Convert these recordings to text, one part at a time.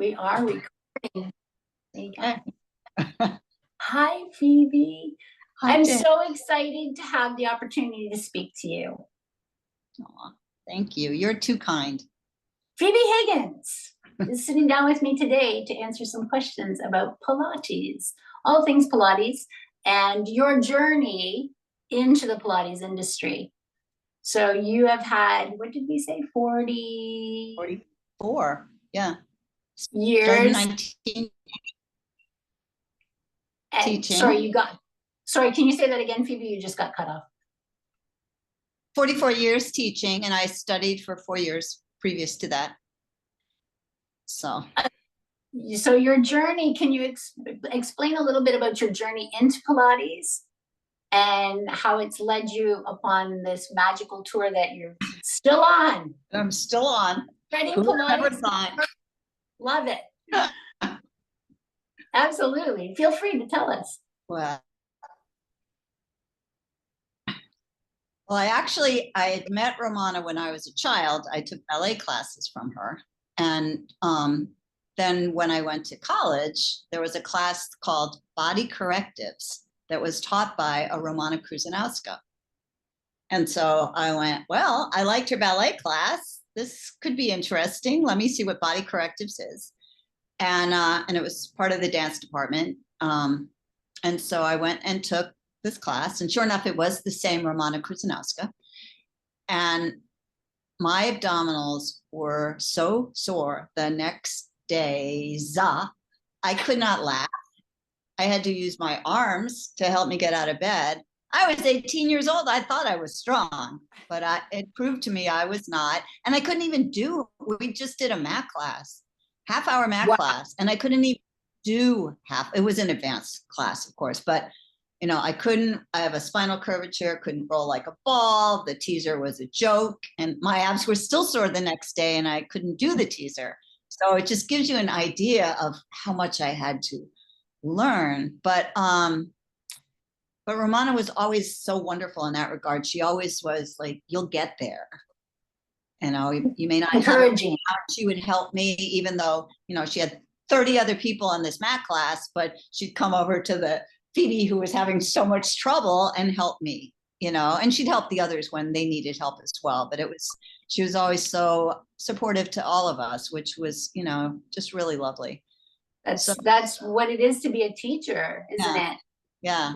We are recording. Hi, Phoebe. Hi, I'm Jen. so excited to have the opportunity to speak to you. Aw, thank you. You're too kind. Phoebe Higgins is sitting down with me today to answer some questions about Pilates, all things Pilates, and your journey into the Pilates industry. So you have had, what did we say, 44, yeah. years? 19 And teaching. Sorry, can you say that again, Phoebe? You just got cut off. 44 years teaching, and I studied for 4 years previous to that. So your journey, can you explain a little bit about your journey into Pilates and how it's led you upon this magical tour that you're still on? I'm still on. Spreading Who Pilates. never thought? Love it. Absolutely. Feel free to tell us. Well, I had met Romana when I was a child. I took ballet classes from her. And then when I went to college, there was a class called Body Correctives that was taught by a Romana Kryzanowska. And so I went, well, I liked her ballet class. This could be interesting. Let me see what Body Correctives is. And it was part of the dance department. And so I went and took this class, and sure enough, it was the same Romana Kryzanowska. And my abdominals were so sore the next day, I could not laugh. I had to use my arms to help me get out of bed. I was 18 years old. I thought I was strong, but it proved to me I was not. And I couldn't even we just did a mat class, half-hour mat class, and I couldn't even do it was an advanced class, of course, but I have a spinal curvature, couldn't roll like a ball. The teaser was a joke, and my abs were still sore the next day, and I couldn't do the teaser. So it just gives you an idea of how much I had to learn. But Romana was always so wonderful in that regard. She always was like, you'll get there. You may not encouraging. She would help me, even though, she had 30 other people in this mat class, but she'd come over to the Phoebe who was having so much trouble and help me, and she'd help the others when they needed help as well. But she was always so supportive to all of us, which was, just really lovely. That's what it is to be a teacher, isn't it? Yeah.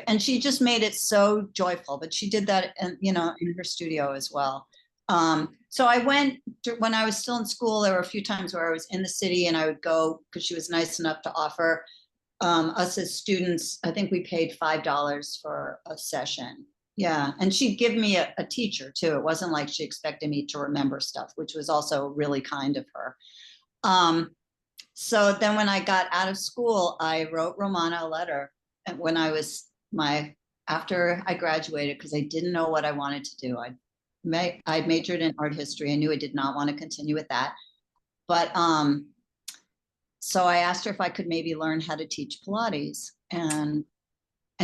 And she just made it so joyful, but she did that, in her studio as well. So I went when I was still in school. There were a few times where I was in the city, and I would go because she was nice enough to offer us as students. I think we paid $5 for a session. Yeah. And she'd give me a teacher too. It wasn't like she expected me to remember stuff, which was also really kind of her. So then when I got out of school, I wrote Romana a letter. And when after I graduated, because I didn't know what I wanted to do, I majored in art history. I knew I did not want to continue with that. But so I asked her if I could maybe learn how to teach Pilates. And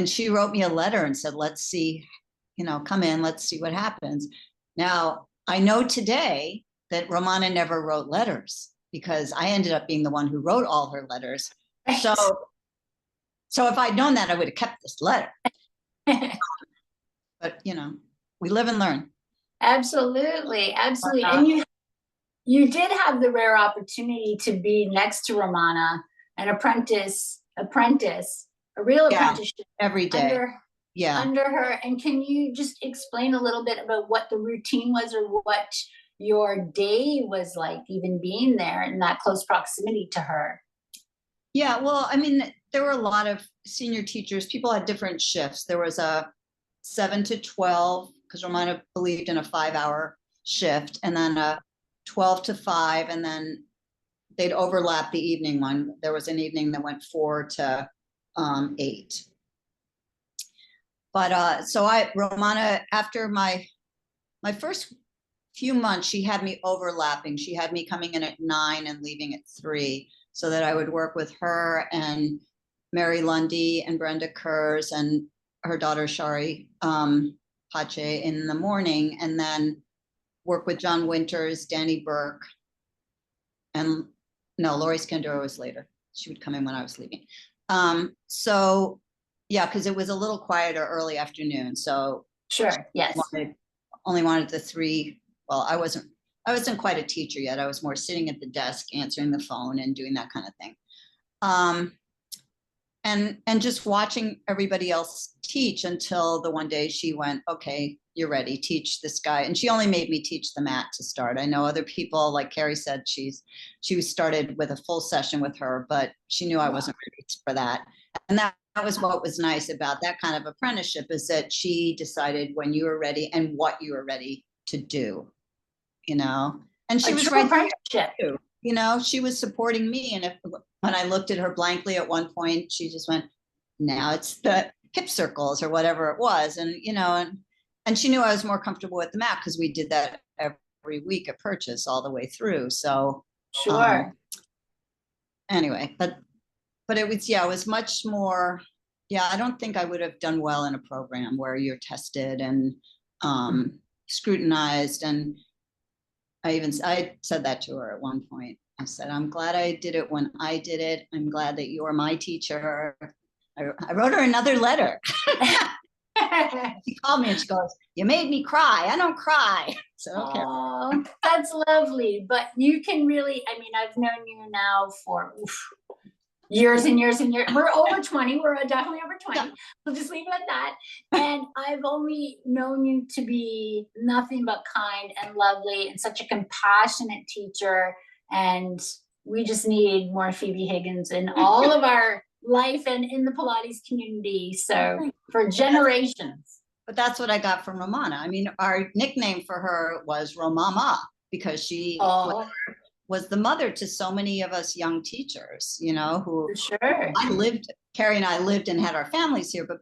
she wrote me a letter and said, let's see, come in, let's see what happens. Now, I know today that Romana never wrote letters because I ended up being the one who wrote all her letters. So if I'd known that, I would have kept this letter. But, we live and learn. Absolutely. And you did have the rare opportunity to be next to Romana, an apprentice, a real apprenticeship every day. Under her. And can you just explain a little bit about what the routine was, or what your day was like, even being there in that close proximity to her? Yeah, well, there were a lot of senior teachers. People had different shifts. There was a 7 to 12, because Romana believed in a 5-hour shift, and then a 12 to 5, and then they'd overlap the evening one. There was an evening that went 4 to 8. But Romana, after my first few months, she had me overlapping. She had me coming in at 9 and leaving at 3, so that I would work with her and Mary Lundy and Brenda Kurz and her daughter Shari Pache in the morning, and then work with John Winters, Danny Burke, and No, Lori Scandura was later. She would come in when I was leaving. So yeah, because it was a little quieter early afternoon. So Sure, yes. Only wanted the 3. Well, I wasn't quite a teacher yet. I was more sitting at the desk, answering the phone and doing that kind of thing. And just watching everybody else teach until the one day she went, okay, you're ready, teach this guy. And she only made me teach the mat to start. I know other people, like Carrie said, she started with a full session with her, but she knew I wasn't ready for that. And that was what was nice about that kind of apprenticeship, is that she decided when you were ready and what you were ready to do, you know. And she was right there too. You know, she was supporting me. And when I looked at her blankly at one point, she just went, now it's the hip circles or whatever it was. And, you know, and she knew I was more comfortable with the mat because we did that every week at Purchase all the way through. So sure. Anyway, but it was, yeah, it was much more, yeah, I don't think I would have done well in a program where you're tested and scrutinized. And I said that to her at one point. I said, I'm glad I did it when I did it. I'm glad that you're my teacher. I wrote her another letter. She called me and she goes, you made me cry. I don't cry. So, okay. Oh, that's lovely. But you can really, I mean, I've known you now for years and years and years. We're over 20. We're definitely over 20. Yeah. We'll just leave it at that. And I've only known you to be nothing but kind and lovely and such a compassionate teacher. And we just need more Phoebe Higgins in all of our life and in the Pilates community. So for generations. But that's what I got from Romana. I mean, our nickname for her was Romama because she was the mother to so many of us young teachers, you know, who Carrie and I lived and had our families here, but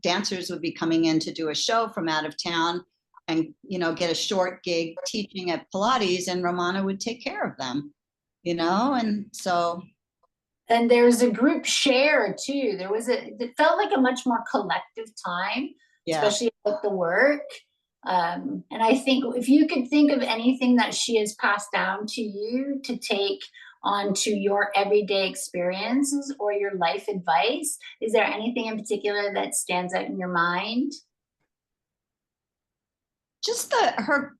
dancers would be coming in to do a show from out of town and, you know, get a short gig teaching at Pilates, and Romana would take care of them, you know, and so. And there's a group share too. It felt like a much more collective time, especially with the work. And I think if you could think of anything that she has passed down to you to take onto your everyday experiences or your life advice, is there anything in particular that stands out in your mind? Just her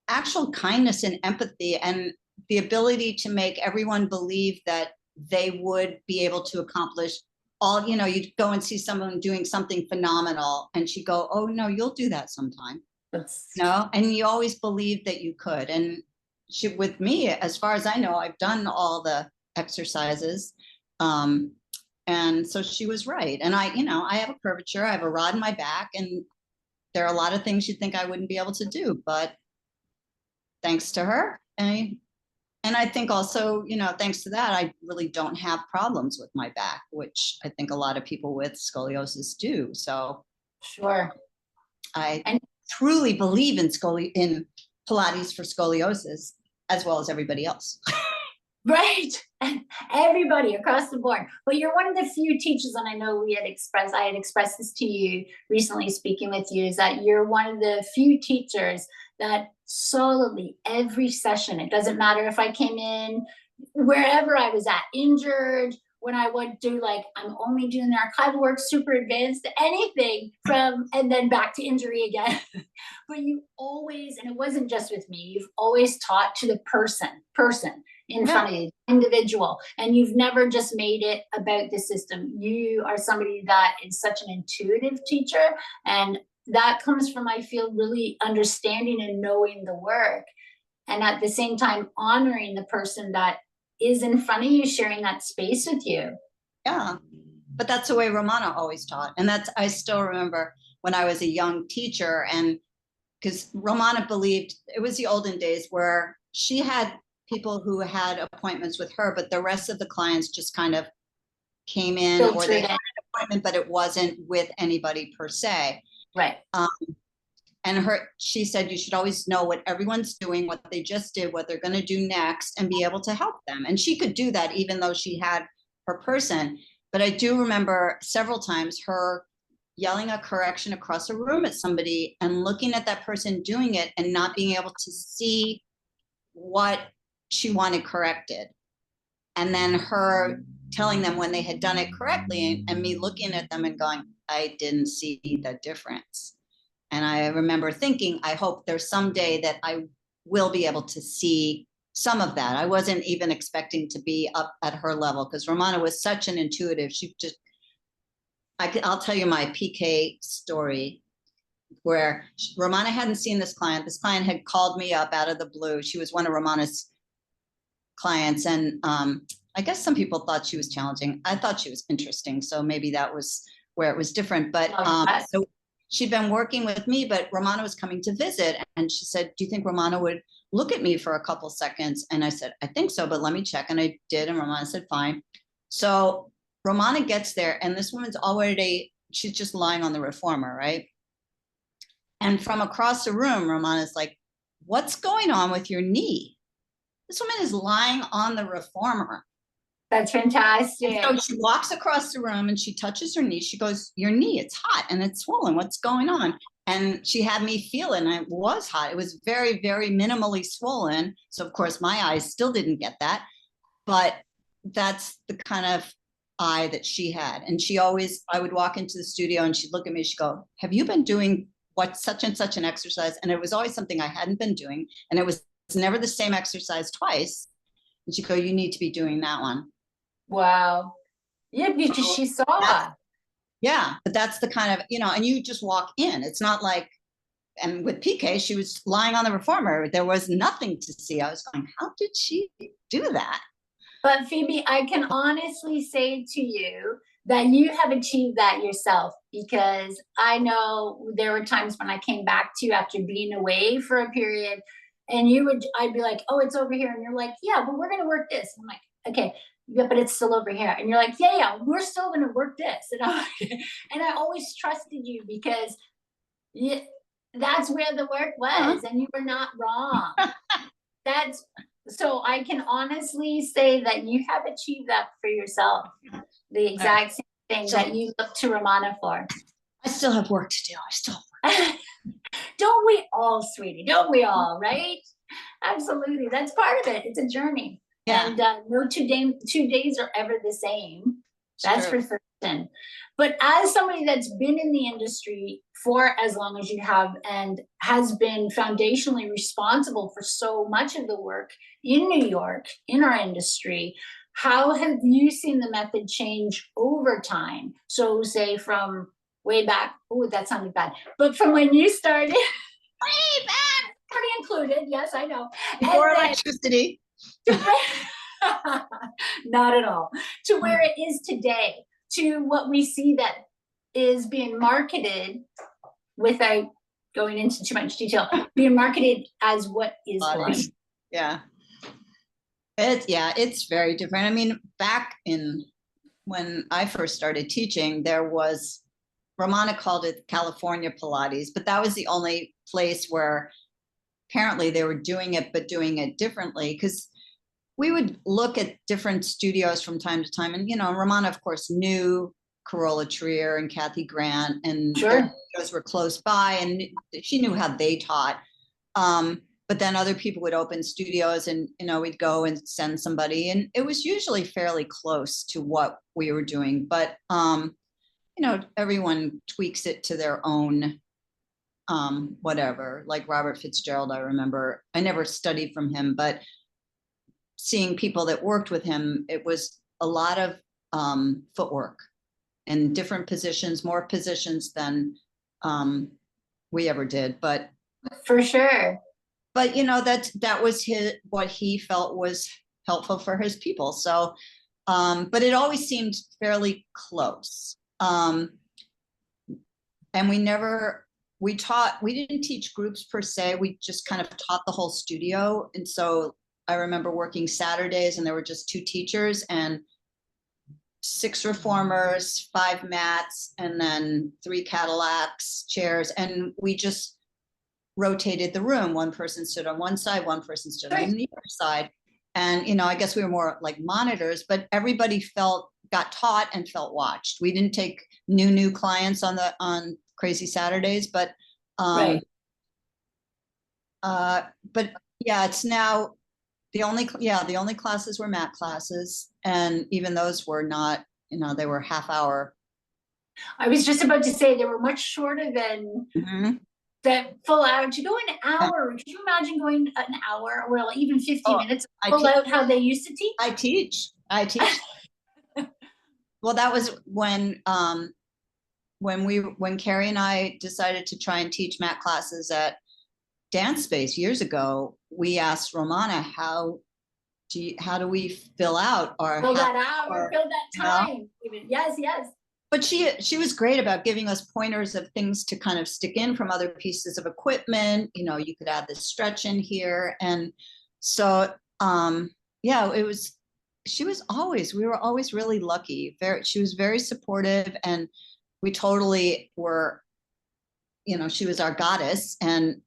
actual kindness and empathy and the ability to make everyone believe that they would be able to accomplish all, you know, you'd go and see someone doing something phenomenal and she'd go, oh no, you'll do that sometime. No, and you always believed that you could. And with me, as far as I know, I've done all the exercises. And so she was right. And I have a curvature, I have a rod in my back, and there are a lot of things you'd think I wouldn't be able to do, but thanks to her. And I think also, you know, thanks to that, I really don't have problems with my back, which I think a lot of people with scoliosis do. So sure. I truly believe in Pilates for scoliosis as well as everybody else. Right. Everybody across the board. But you're one of the few teachers, and I know I had expressed this to you recently speaking with you, is that you're one of the few teachers that solidly every session, it doesn't matter if I came in wherever I was at, injured, when I would do I'm only doing the archival work, super advanced, anything and then back to injury again. But you always, and it wasn't just with me, you've always taught to the person in front of you, individual, and you've never just made it about the system. You are somebody that is such an intuitive teacher, and that comes from, I feel, really understanding and knowing the work, and at the same time honoring the person that is in front of you, sharing that space with you. Yeah, but that's the way Romana always taught. And I still remember when I was a young teacher, and because Romana believed, it was the olden days where she had people who had appointments with her, but the rest of the clients just kind of came in, or they had an appointment, but it wasn't with anybody per se. Right. And she said, you should always know what everyone's doing, what they just did, what they're going to do next, and be able to help them. And she could do that even though she had her person. But I do remember several times her yelling a correction across a room at somebody and looking at that person doing it and not being able to see what she wanted corrected. and then her telling them when they had done it correctly, and me looking at them and going, I didn't see the difference. And I remember thinking, I hope there's some day that I will be able to see some of that. I wasn't even expecting to be up at her level, because Romana was such an intuitive. She just, I'll tell you my PK story, where Romana hadn't seen this client. This client had called me up out of the blue. She was one of Romana's clients. And I guess some people thought she was challenging. I thought she was interesting. So maybe that was where it was different. But so she'd been working with me, but Romana was coming to visit. And she said, do you think Romana would look at me for a couple seconds? And I said, I think so, but let me check. And I did. And Romana said, fine. So Romana gets there, and this woman's already, she's just lying on the reformer, right? And from across the room, Romana's like, what's going on with your knee? This woman is lying on the reformer. That's fantastic. And so she walks across the room and she touches her knee. She goes, your knee, it's hot and it's swollen. What's going on? And she had me feel it, and it was hot. It was very, very minimally swollen. So of course my eyes still didn't get that, but that's the kind of eye that she had. And she always, I would walk into the studio and she'd look at me, she'd go, have you been doing what such and such an exercise? And it was always something I hadn't been doing. And it was never the same exercise twice. And she'd go, you need to be doing that one. Wow. Yeah, because she saw. Yeah, but that's the kind of, and you just walk in. It's not like, and with PK, she was lying on the reformer. There was nothing to see. I was going, how did she do that? But Phoebe, I can honestly say to you that you have achieved that yourself, because I know there were times when I came back to you after being away for a period, and I'd be like, oh, it's over here. And you're like, yeah, but we're going to work this. I'm like, okay, yeah, but it's still over here. And you're like, yeah, we're still going to work this. And I always trusted you, because that's where the work was, and you were not wrong. So I can honestly say that you have achieved that for yourself. The exact same thing that you look to Romana for. I still have work to do. Don't we all, sweetie? Don't we all, right? Absolutely. That's part of it. It's a journey. Yeah. And no 2 days are ever the same. That's for certain. But as somebody that's been in the industry for as long as you have, and has been foundationally responsible for so much of the work in New York, in our industry, how have you seen the method change over time? So say from way back, oh, that sounded bad, but from when you started, way back, pretty included, yes, I know. Before electricity. Not at all. To where it is today, to what we see that is being marketed, without going into too much detail, being marketed as what is Pilates. Yeah. It's very different. I mean, back when I first started teaching, there was, Romana called it California Pilates, but that was the only place where apparently they were doing it, but doing it differently. Because we would look at different studios from time to time. And, Romana, of course, knew Carola Trier and Kathy Grant, and those were close by, and she knew how they taught. But then other people would open studios, and, we'd go and send somebody, and it was usually fairly close to what we were doing. But, everyone tweaks it to their own, whatever. Like Robert Fitzgerald, I remember, I never studied from him, but seeing people that worked with him, it was a lot of footwork and different positions, more positions than we ever did. But for sure. But that was what he felt was helpful for his people. So, but it always seemed fairly close. And we didn't teach groups per se. We just kind of taught the whole studio. And so I remember working Saturdays, and there were just 2 teachers and 6 reformers, 5 mats, and then 3 Cadillacs, chairs. And we just rotated the room. One person stood on one side, one person stood on the other side. And, I guess we were more like monitors, but everybody got taught and felt watched. We didn't take new clients on Crazy Saturdays, but, but yeah, it's now, the only classes were mat classes, and even those were not, they were half hour. I was just about to say they were much shorter than the full hour. To go an hour, could you imagine going an hour, or even 15 minutes, full out how they used to teach? I teach. Well, that was when Carrie and I decided to try and teach mat classes at Dance Space years ago. We asked Romana, how do we fill out our fill that hour, fill that time? Yes. But she was great about giving us pointers of things to kind of stick in from other pieces of equipment. You could add this stretch in here. And so, we were always really lucky. She was very supportive, and we totally were, she was our goddess, and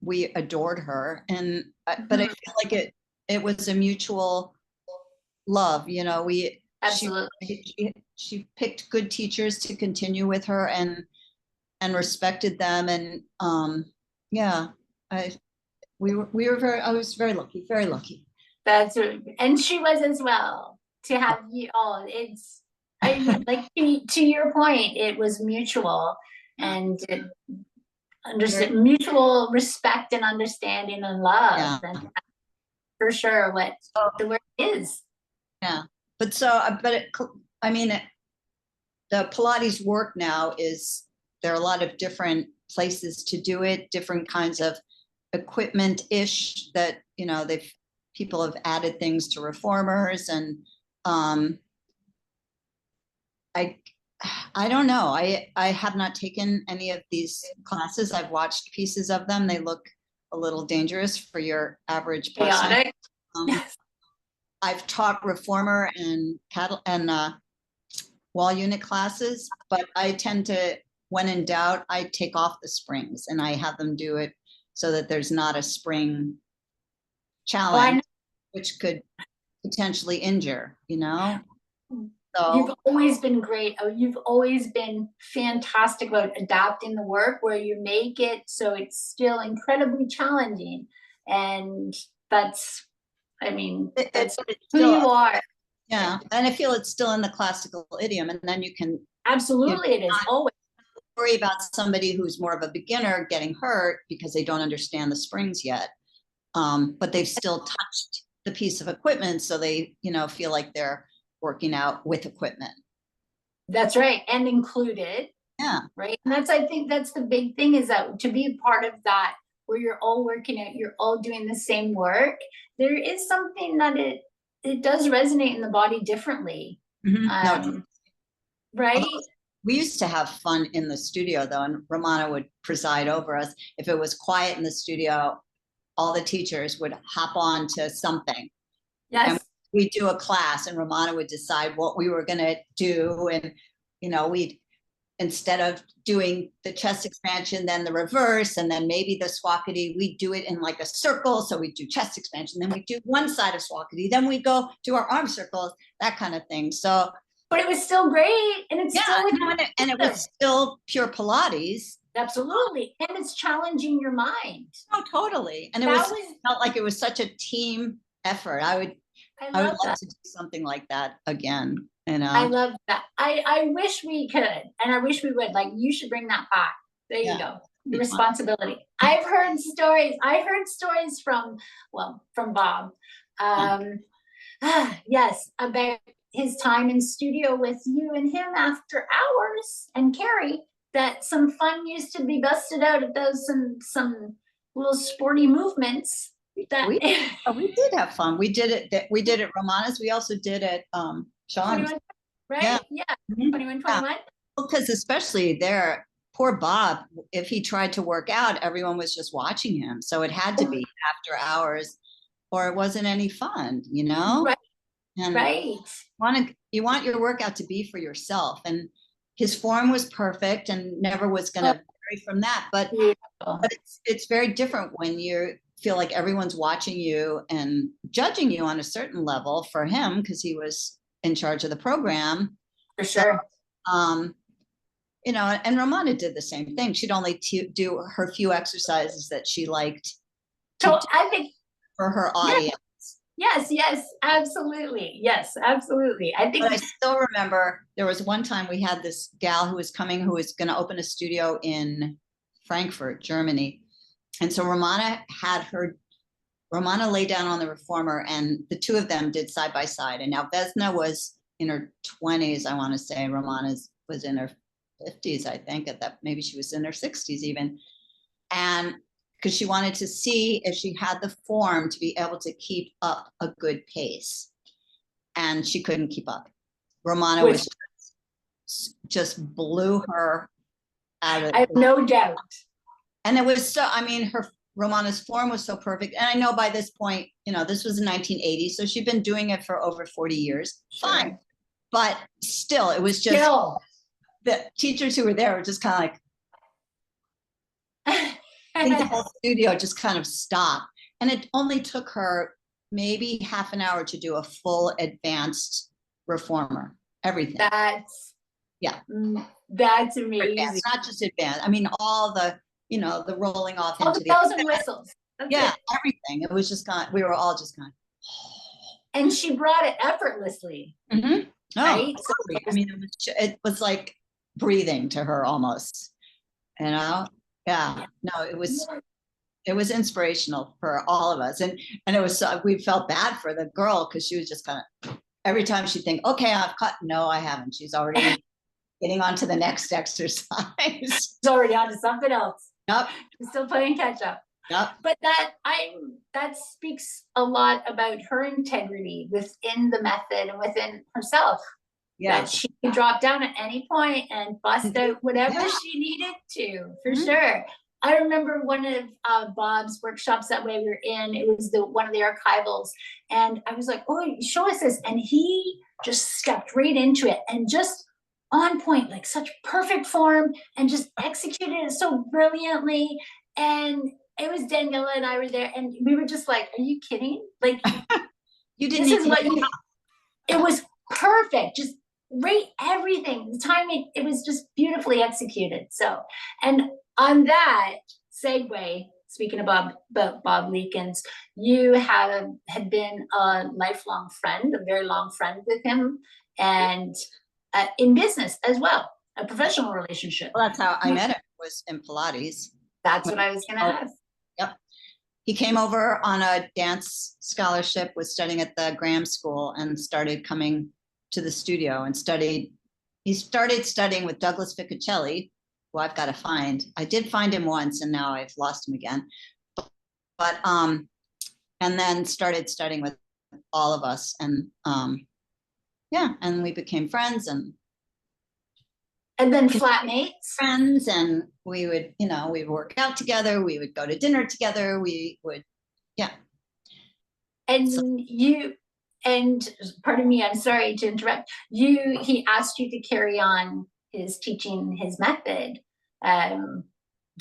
we adored her. And, but I feel like it was a mutual love, Absolutely. She picked good teachers to continue with her and respected them. And I was very lucky, very lucky. That's right. And she was as well, to have you all. Like to your point, it was mutual, and mutual respect and understanding and love. Yeah. And for sure what the word is. Yeah. But the Pilates work now there are a lot of different places to do it, different kinds of equipment-ish that, people have added things to reformers. And I don't know. I have not taken any of these classes. I've watched pieces of them. They look a little dangerous for your average person. Chaotic. I've taught reformer and wall unit classes, but I tend to, when in doubt, I take off the springs and I have them do it so that there's not a spring challenge, which could potentially injure, So you've always been great. You've always been fantastic about adapting the work where you make it so it's still incredibly challenging. And that's who you are. Yeah. And I feel it's still in the classical idiom, and then you can absolutely it is always worry about somebody who's more of a beginner getting hurt because they don't understand the springs yet. But they've still touched the piece of equipment, so they, feel like they're working out with equipment. That's right. And included. Yeah. Right. And I think that's the big thing, is that to be part of that, where you're all working out, you're all doing the same work, there is something that it does resonate in the body differently. Right. We used to have fun in the studio, though, and Romana would preside over us. If it was quiet in the studio, all the teachers would hop on to something. Yes. And we'd do a class, and Romana would decide what we were going to do. And, we'd, instead of doing the chest expansion, then the reverse, and then maybe the Swakity, we'd do it in like a circle. So we'd do chest expansion, then we'd do one side of Swakity, then we'd go do our arm circles, that kind of thing. So, but it was still great. And it's it was still pure Pilates. Absolutely. And it's challenging your mind. Oh, totally. And felt like it was such a team effort. I would love to do something like that again. I love that. I wish we could, and I wish we would. Like, you should bring that back. There you go. The responsibility. I've heard stories. from Bob. Yes, about his time in studio with you and him after hours, and Carrie, that some fun used to be busted out at those some little sporty movements. That we did have fun. We did it at Romana's. We also did it Sean's. Right? Yeah. 21. Because especially there, poor Bob, if he tried to work out, everyone was just watching him. So it had to be after hours, or it wasn't any fun, Right. And right. You want your workout to be for yourself. And his form was perfect and never was going to vary from that. But it's very different when you feel like everyone's watching you and judging you on a certain level. For him, because he was in charge of the program. For sure. So, and Romana did the same thing. She'd only do her few exercises that she liked. So I think for her audience. Yes, absolutely. Yes, absolutely. I think But I still remember there was one time we had this gal who was coming, who was going to open a studio in Frankfurt, Germany. And so Romana lay down on the reformer, and the two of them did side by side. And now Vesna was in her 20s, I want to say. Romana was in her 50s, I think, at that, maybe she was in her 60s even. And because she wanted to see if she had the form to be able to keep up a good pace. And she couldn't keep up. Romana was just blew her out of. I have no doubt. And it was so, I mean, Romana's form was so perfect. And I know by this point, this was in 1980, so she'd been doing it for over 40 years. Sure. Fine. But still, it was just, the teachers who were there were just kind of like, I think the whole studio just kind of stopped. And it only took her maybe half an hour to do a full advanced reformer, everything. That's amazing. Advanced, not just advanced. I mean, all the, the rolling off all into the bells and whistles. That's everything. It was just we were all just kind of. And she brought it effortlessly. Mm-hmm. Oh, right? Totally. I mean, it was like breathing to her almost, Yeah. No, it was inspirational for all of us. And it was, we felt bad for the girl because she was just kind of, every time she'd think, okay, I've cut. No, I haven't. She's already getting on to the next exercise. She's already on to something else. Yep. She's still playing catch up. Yep. But that speaks a lot about her integrity within the method and within herself. Yeah. That she could drop down at any point and bust out whatever she needed to, for sure. I remember one of Bob's workshops that way we were in, it was one of the archivals. And I was like, oh, show us this. And he just stepped right into it and just on point, like such perfect form, and just executed it so brilliantly. And it was Daniela and I were there, and we were just like, are you kidding? Like, you didn't this is what you, it was perfect. Just rate everything. The timing, it was just beautifully executed. So, and on that segue, speaking about Bob Leekins, you had been a lifelong friend, a very long friend with him, and in business as well, a professional relationship. Well, that's how I met him, was in Pilates. That's what I was going to ask. Yep. He came over on a dance scholarship, was studying at the Graham School, and started coming to the studio and he started studying with Douglas Ficocelli, who I've got to find. I did find him once and now I've lost him again. But and then started studying with all of us, and and we became friends and then flatmates. Friends, and we would, we would work out together, we would go to dinner together, we would, And pardon me, I'm sorry to interrupt. He asked you to carry on his teaching, his method. Do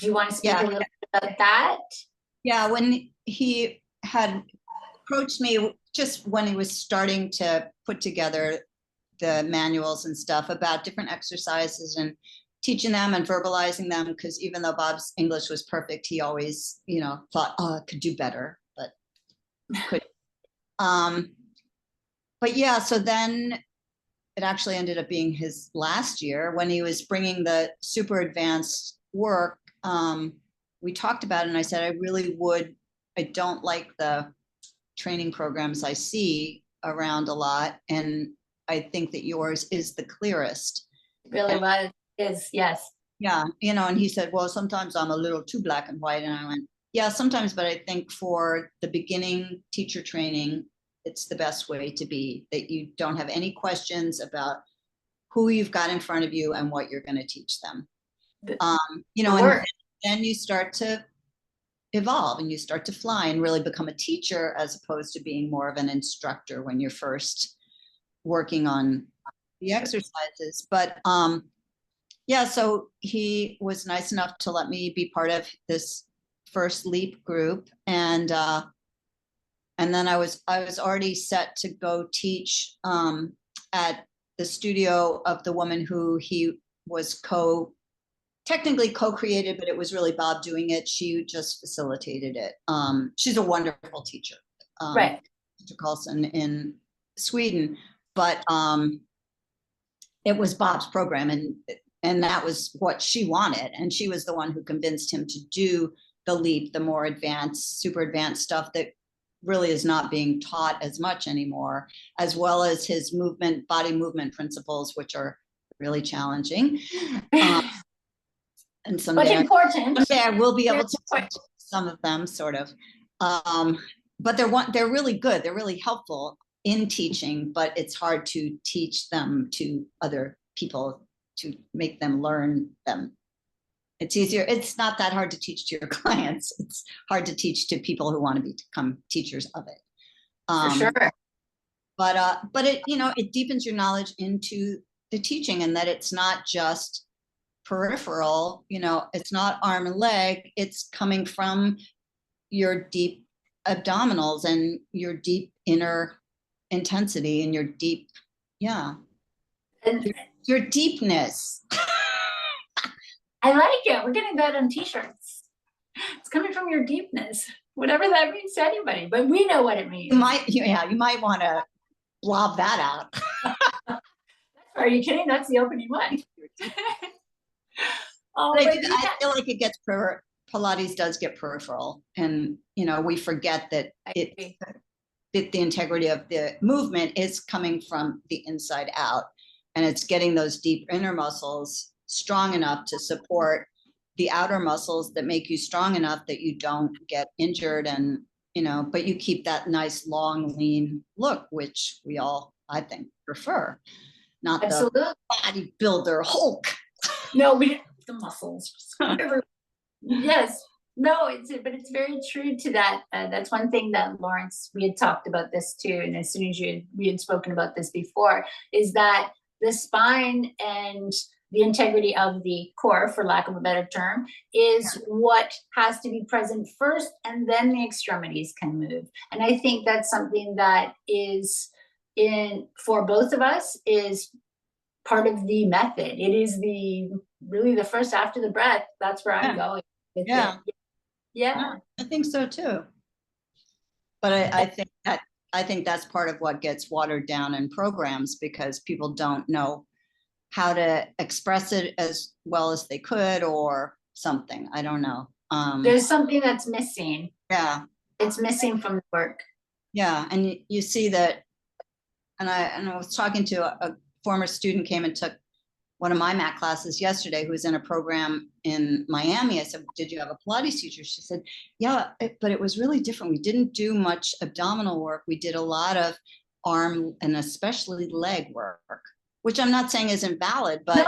you want to speak a little bit about that? Yeah, when he had approached me, just when he was starting to put together the manuals and stuff about different exercises and teaching them and verbalizing them, because even though Bob's English was perfect, he always, thought, oh, I could do better, but could. But yeah, so then it actually ended up being his last year when he was bringing the super advanced work. We talked about it, and I said, I don't like the training programs I see around a lot, and I think that yours is the clearest. Really is, yes. Yeah, and he said, well, sometimes I'm a little too black and white, and I went, yeah, sometimes, but I think for the beginning teacher training, it's the best way to be, that you don't have any questions about who you've got in front of you and what you're going to teach them. And then you start to evolve and you start to fly and really become a teacher, as opposed to being more of an instructor when you're first working on the exercises. But so he was nice enough to let me be part of this first LEAP group, and then I was already set to go teach at the studio of the woman who he was technically co-created, but it was really Bob doing it. She just facilitated it. She's a wonderful teacher. Right. Carlson in Sweden, but it was Bob's program, and that was what she wanted, and she was the one who convinced him to do the leap, the more advanced, super advanced stuff that really is not being taught as much anymore, as well as his body movement principles, which are really challenging. And someday, but important. Someday I will be able to teach some of them, sort of. But they're really good. They're really helpful in teaching, but it's hard to teach them to other people, to make them learn them. It's easier. It's not that hard to teach to your clients. It's hard to teach to people who want to become teachers of it. For sure. But it, it deepens your knowledge into the teaching, and that it's not just peripheral, it's not arm and leg, it's coming from your deep abdominals and your deep inner intensity and your deep, your deepness. I like it. We're getting that on t-shirts. It's coming from your deepness, whatever that means to anybody, but we know what it means. You might want to blob that out. Are you kidding? That's the opening one. I feel like it gets Pilates does get peripheral, and we forget that the integrity of the movement is coming from the inside out, and it's getting those deep inner muscles strong enough to support the outer muscles that make you strong enough that you don't get injured, and but you keep that nice long lean look, which we all, I think, prefer, not Absolutely. The bodybuilder Hulk. No, the muscles. Yes. No, but it's very true to that. That's one thing that Lawrence, we had talked about this too, and as soon as we had spoken about this before, is that the spine and the integrity of the core, for lack of a better term, is what has to be present first, and then the extremities can move. And I think that's something that is for both of us is part of the method. It is really the first after the breath. That's where I'm going with it. Yeah, I think so too. But I think that's part of what gets watered down in programs, because people don't know how to express it as well as they could, or something. I don't know. There's something that's missing. Yeah, it's missing from the work. Yeah, and you see that. And I was talking to a former student, came and took one of my mat classes yesterday, who was in a program in Miami. I said, "Did you have a Pilates teacher?" She said, "Yeah, but it was really different. We didn't do much abdominal work. We did a lot of arm and especially leg work," which I'm not saying isn't valid, but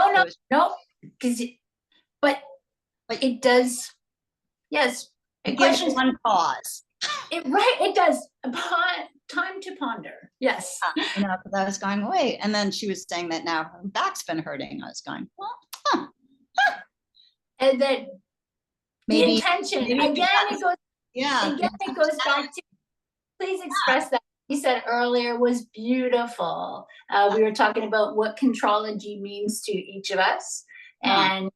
no, but it does. Yes, it gives you one pause. It does. Time to ponder. Yes. Because I was going, wait, and then she was saying that now her back's been hurting. I was going, well, and then maybe, the intention again. It goes back to, please express that. You said earlier was beautiful. We were talking about what contrology means to each of us, and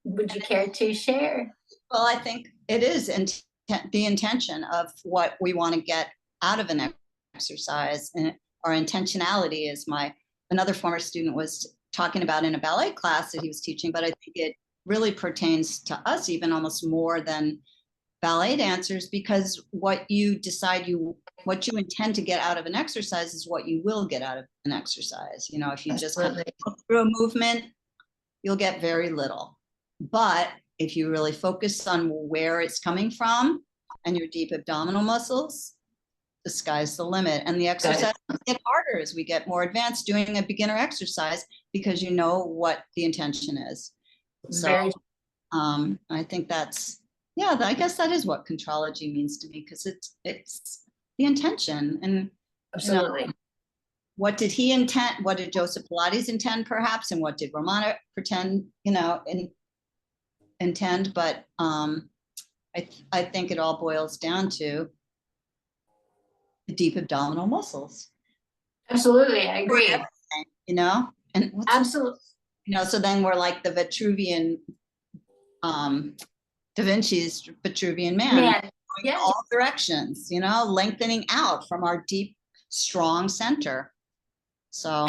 would you care to share? Well, I think it is the intention of what we want to get out of an exercise, and our intentionality is another former student was talking about in a ballet class that he was teaching, but I think it really pertains to us even almost more than ballet dancers, because what you what you intend to get out of an exercise is what you will get out of an exercise. If you just kind of go through a movement, you'll get very little. But if you really focus on where it's coming from and your deep abdominal muscles, the sky's the limit. And the exercise get harder as we get more advanced doing a beginner exercise, because you know what the intention is. So I think that's, I guess that is what contrology means to me, because it's the intention. And absolutely, what did he intend? What did Joseph Pilates intend, perhaps, and what did Romana intend? But I think it all boils down to the deep abdominal muscles. Absolutely, I agree. And absolutely, so then we're like the Vitruvian, Da Vinci's Vitruvian man. Yeah. all directions, lengthening out from our deep, strong center. So.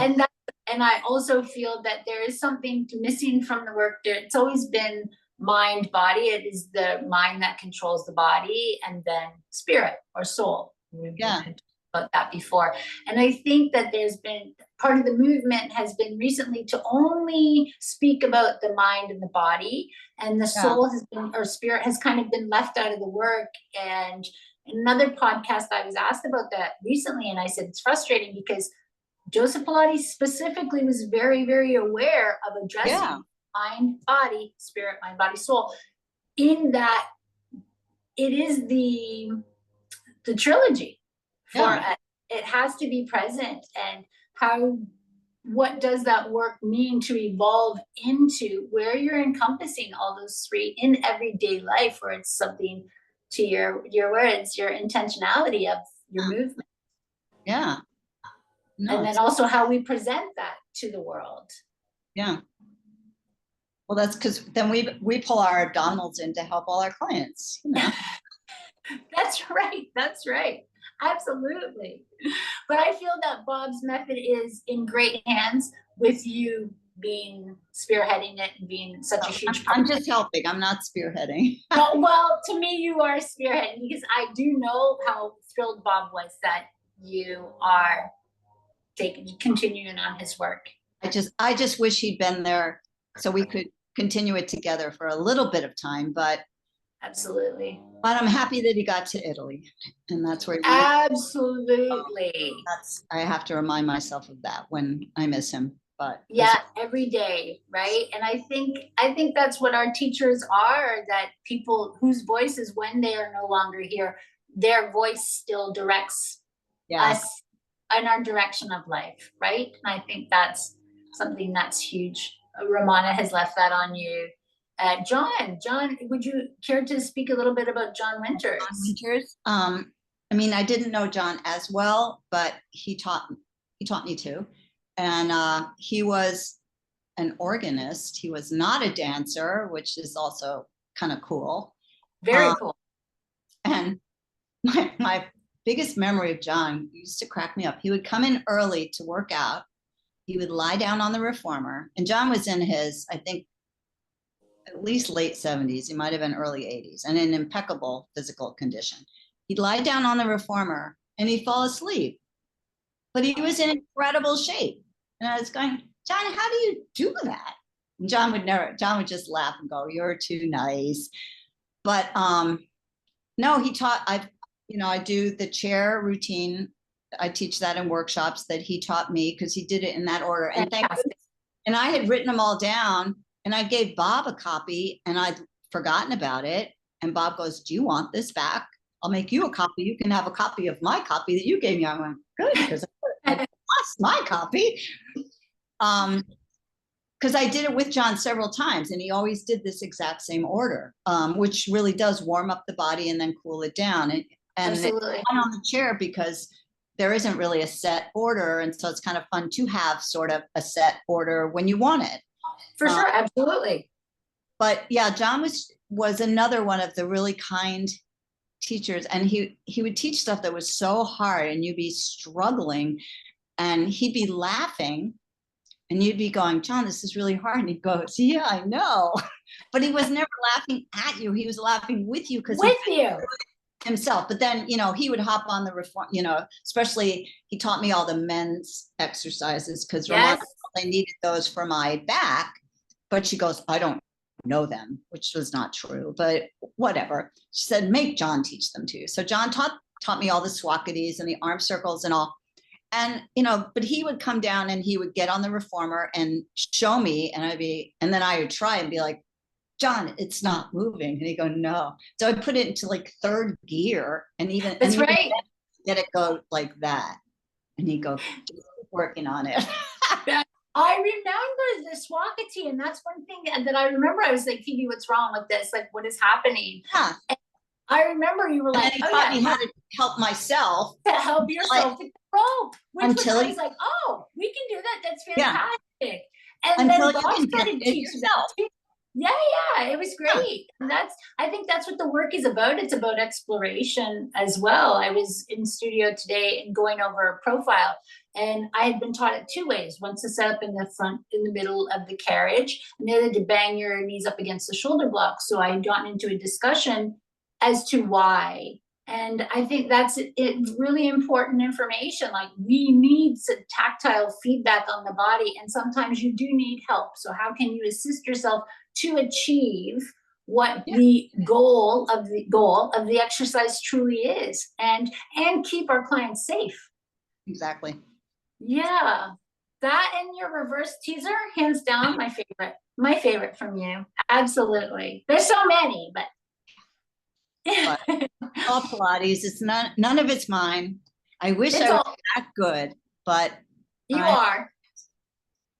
And I also feel that there is something missing from the work there. It's always been mind, body. It is the mind that controls the body, and then spirit or soul. Yeah. About that before. And I think that there's been part of the movement has been recently to only speak about the mind and the body, and the soul has been, or spirit has kind of been left out of the work. And another podcast I was asked about that recently, and I said it's frustrating because Joseph Pilates specifically was very, very aware of addressing mind, body, spirit, mind, body, soul, in that it is the trilogy for it. It has to be present. And what does that work mean to evolve into where you're encompassing all those three in everyday life, where it's something to your words, your intentionality of your movement. Yeah. No, and then also how we present that to the world. Yeah. Well, that's because then we pull our abdominals in to help all our clients. That's right. That's right. Absolutely. But I feel that Bob's method is in great hands with you being spearheading it and being such a huge part. I'm just helping. I'm not spearheading. Well, to me, you are spearheading, because I do know how thrilled Bob was that you are continuing on his work. I just wish he'd been there so we could continue it together for a little bit of time, but absolutely. But I'm happy that he got to Italy, and that's where absolutely. I have to remind myself of that when I miss him. But yeah, every day, right? And I think that's what our teachers are, that people whose voices, when they are no longer here, their voice still directs us in our direction of life, right? And I think that's something that's huge. Romana has left that on you. John, would you care to speak a little bit about John Winters? I mean, I didn't know John as well, but he taught me to. And he was an organist. He was not a dancer, which is also kind of cool. Very cool. And my biggest memory of John used to crack me up. He would come in early to work out. He would lie down on the reformer. And John was in his, I think, at least late 70s. He might have been early 80s, and in impeccable physical condition. He'd lie down on the reformer and he'd fall asleep. But he was in incredible shape. And I was going, John, how do you do that? And John would just laugh and go, you're too nice. But no, he taught, I do the chair routine. I teach that in workshops that he taught me, because he did it in that order. And and I had written them all down, and I gave Bob a copy, and I'd forgotten about it. And Bob goes, do you want this back? I'll make you a copy. You can have a copy of my copy that you gave me. I went, good, because I lost my copy. Because I did it with John several times, and he always did this exact same order, which really does warm up the body and then cool it down. And absolutely. It's fun on the chair because there isn't really a set order, and so it's kind of fun to have sort of a set order when you want it. For sure, absolutely. But yeah, John was another one of the really kind teachers, and he would teach stuff that was so hard, and you'd be struggling, and he'd be laughing, and you'd be going, John, this is really hard. And he'd go, yeah, I know. But he was never laughing at you. He was laughing with you, because himself. But then, he would hop on the reform, especially he taught me all the men's exercises, because I needed those for my back. But she goes, I don't know them, which was not true, but whatever. She said, make John teach them to you. So John taught me all the Swakities and the arm circles and all. And, but he would come down and he would get on the reformer and show me, and then I would try and be like, John, it's not moving. And he'd go, no. So I put it into like third gear, and even right. Get it go like that. And he'd go, keep working on it. I remember the Swakati, and that's one thing that I remember. I was like, Phoebe, what's wrong with this? Like, what is happening? Yeah. And I remember you were like, he taught me how to help myself. To help yourself to grow. Which I was like, oh, we can do that. That's fantastic. And until then Bob started teaching yourself. Yeah, yeah, it was great. And I think that's what the work is about. It's about exploration as well. I was in studio today and going over a profile, and I had been taught it two ways. Once to set up in the front, in the middle of the carriage, and the other to bang your knees up against the shoulder block. So I had gotten into a discussion as to why. And I think that's really important information. Like, we need some tactile feedback on the body, and sometimes you do need help. So how can you assist yourself to achieve what Yeah, the goal of the exercise truly is, and keep our clients safe? exactly. Yeah, that and your reverse teaser, hands down, my favorite from you. Absolutely, there's so many, but But all Pilates, it's none of it's mine. I wish it's I was all that good, but you I, are.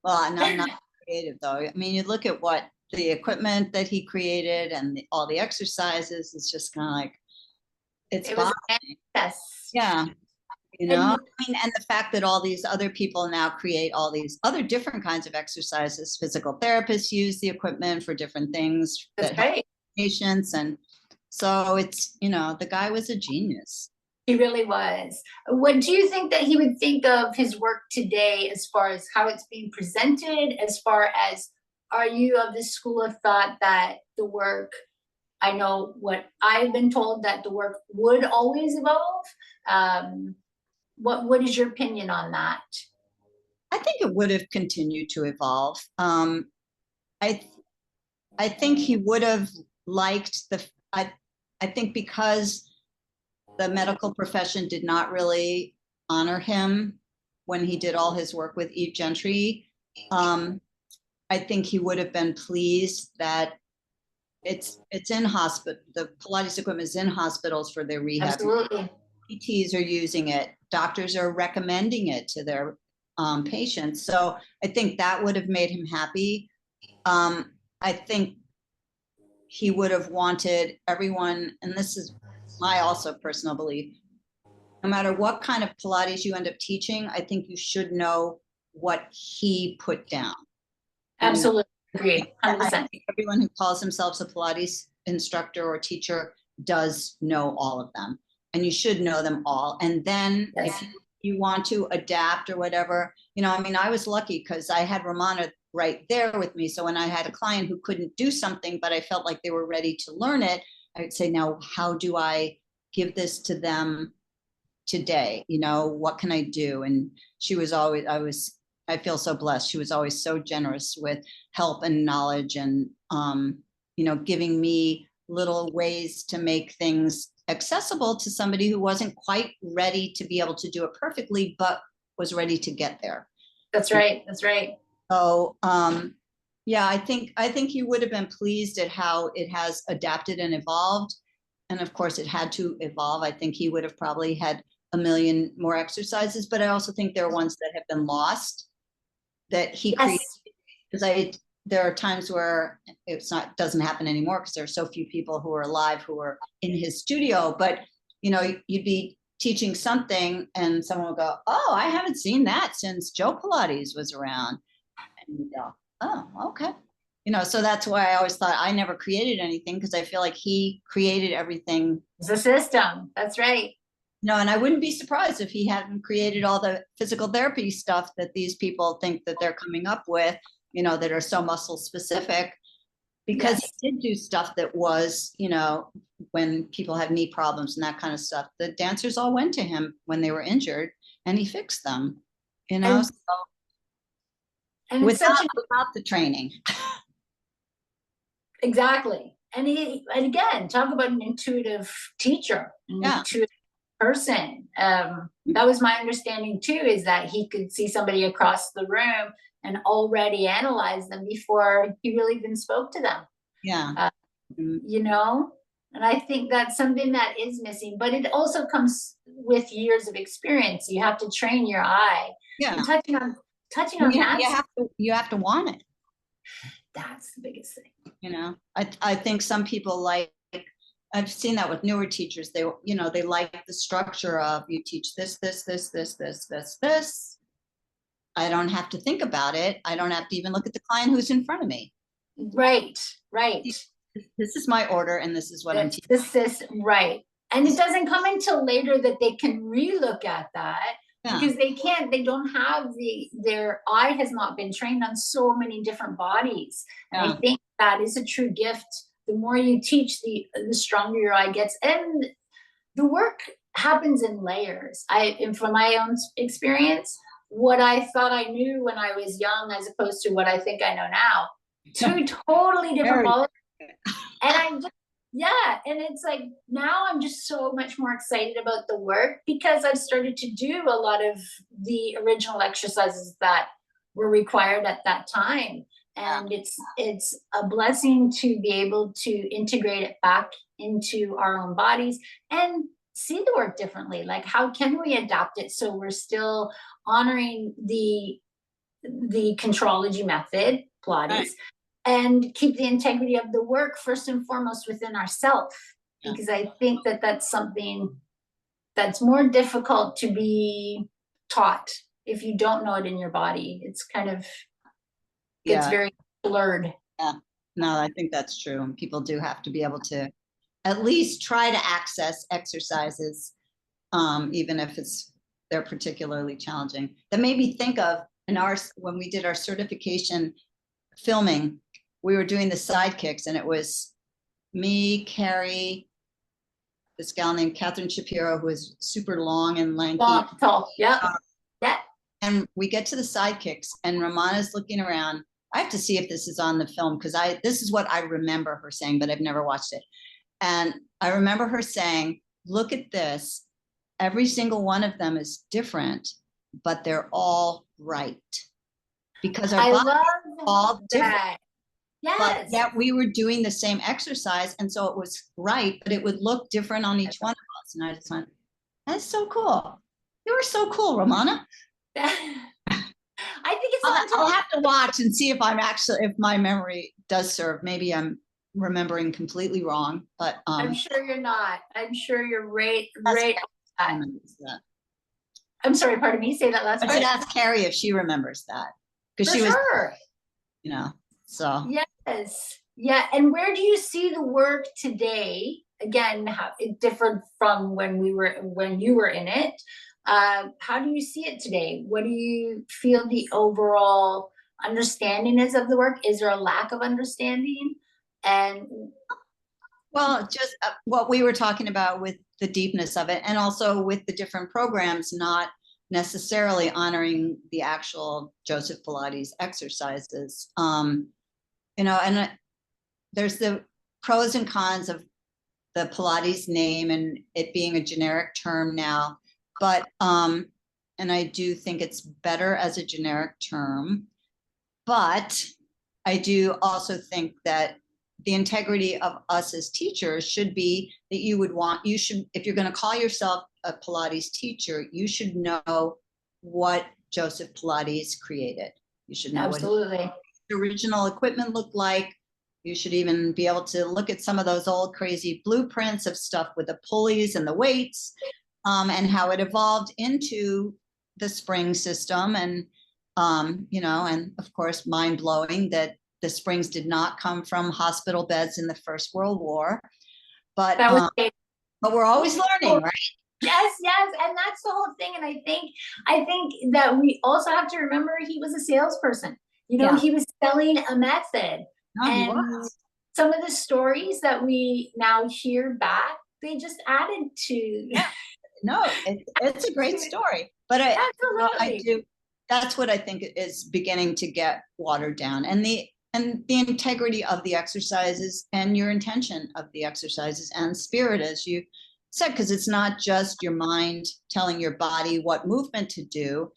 well, I'm not creative though. I mean, you look at what the equipment that he created and all the exercises, it's just kind of like, it's It was fine. yes. Yeah. You know, And I mean, and the fact that all these other people now create all these other different kinds of exercises, physical therapists use the equipment for different things that's that help right. patients. And so it's, the guy was a genius. He really was. What do you think that he would think of his work today, as far as how it's being presented, as far as, are you of the school of thought that the work, I know what I've been told, that the work would always evolve? What is your opinion on that? I think it would have continued to evolve. I I think he would have liked I think because the medical profession did not really honor him when he did all his work with Eve Gentry. I think he would have been pleased that it's in hospital. The Pilates equipment is in hospitals for their rehab. Absolutely. PTs are using it. Doctors are recommending it to their patients. So I think that would have made him happy. I think he would have wanted everyone, and this is my also personal belief, no matter what kind of Pilates you end up teaching, I think you should know what he put down. Absolutely agree. I 100%. think everyone who calls themselves a Pilates instructor or teacher does know all of them, and you should know them all. And then Yes. if you want to adapt or whatever, I mean, I was lucky because I had Romana right there with me. So when I had a client who couldn't do something, but I felt like they were ready to learn it, I would say, now, how do I give this to them today? What can I do? And she was always, I feel so blessed. She was always so generous with help and knowledge, and, giving me little ways to make things accessible to somebody who wasn't quite ready to be able to do it perfectly, but was ready to get there. That's right. That's right. So, yeah, I think he would have been pleased at how it has adapted and evolved. And of course, it had to evolve. I think he would have probably had a million more exercises, but I also think there are ones that have been lost that he created. Because there are times where doesn't happen anymore because there are so few people who are alive who are in his studio. But you'd be teaching something and someone will go, "Oh, I haven't seen that since Joe Pilates was around." And you go, "Oh, okay." So that's why I always thought I never created anything, because I feel like he created everything. It's a system. That's right. And I wouldn't be surprised if he hadn't created all the physical therapy stuff that these people think that they're coming up with, that are so muscle specific, because Yes. he did do stuff that was, when people have knee problems and that kind of stuff, the dancers all went to him when they were injured and he fixed them, And, so and it's without such the training. exactly. And again, talk about an intuitive teacher, an Yeah. intuitive person. That was my understanding too, is that he could see somebody across the room and already analyze them before he really even spoke to them. Yeah. And I think that's something that is missing, but it also comes with years of experience. You have to train your eye. Yeah. And touching on that, you have to want it. that's the biggest thing. I think some people I've seen that with newer teachers. They like the structure of, you teach this. I don't have to think about it. I don't have to even look at the client who's in front of me. Right, right. This is my order and this is what I'm teaching. This is right. And it doesn't come until later that they can relook at that, because they don't have their eye has not been trained on so many different bodies. And I think that is a true gift. The more you teach, the stronger your eye gets. And the work happens in layers. And from my own experience, what I thought I knew when I was young, as opposed to what I think I know now, two totally different ball. And and it's like, now I'm just so much more excited about the work, because I've started to do a lot of the original exercises that were required at that time. And it's a blessing to be able to integrate it back into our own bodies and see the work differently. Like, how can we adapt it so we're still honoring the Contrology method, Pilates, and keep the integrity of the work first and foremost within ourselves? Because I think that that's something that's more difficult to be taught if you don't know it in your body. It's kind of gets very blurred. Yeah, no, I think that's true. And people do have to be able to at least try to access exercises, even if they're particularly challenging. That made me think of when we did our certification filming, we were doing the side kicks, and it was me, Carrie, this gal named Catherine Shapiro, who is super long and lanky. Long, tall, And we get to the side kicks, and Romana's looking around. I have to see if this is on the film, because this is what I remember her saying, but I've never watched it. And I remember her saying, look at this. Every single one of them is different, but they're all right. Because our bodies are all different. Yes. But yet we were doing the same exercise, and so it was right, but it would look different on each one of us. And I just went, that's so cool. You were so cool, Romana. I think it's I'll have to watch and see if if my memory does serve. Maybe I'm remembering completely wrong, but I'm sure you're not. I'm sure you're right. I'm sorry, pardon me. Say that last part. I should ask Carrie if she remembers that, because she was, so. Yes. Yeah. And where do you see the work today? Again, how it differed from when you were in it. How do you see it today? What do you feel the overall understanding is of the work? Is there a lack of understanding? And well, just what we were talking about with the deepness of it, and also with the different programs not necessarily honoring the actual Joseph Pilates exercises. And there's the pros and cons of the Pilates name and it being a generic term now. But, and I do think it's better as a generic term, but I do also think that the integrity of us as teachers should be that if you're going to call yourself a Pilates teacher, you should know what Joseph Pilates created. You should know what his original equipment looked like. You should even be able to look at some of those old crazy blueprints of stuff with the pulleys and the weights. And how it evolved into the spring system. And, and of course, mind blowing that the springs did not come from hospital beds in the First World War. But we're always learning, right? Yes. And that's the whole thing. And I think that we also have to remember he was a salesperson. He was selling a method. And some of the stories that we now hear back, they just added to. No, it's a great story, but I do. That's what I think is beginning to get watered down, and the integrity of the exercises and your intention of the exercises and spirit, as you said, because it's not just your mind telling your body what movement to do.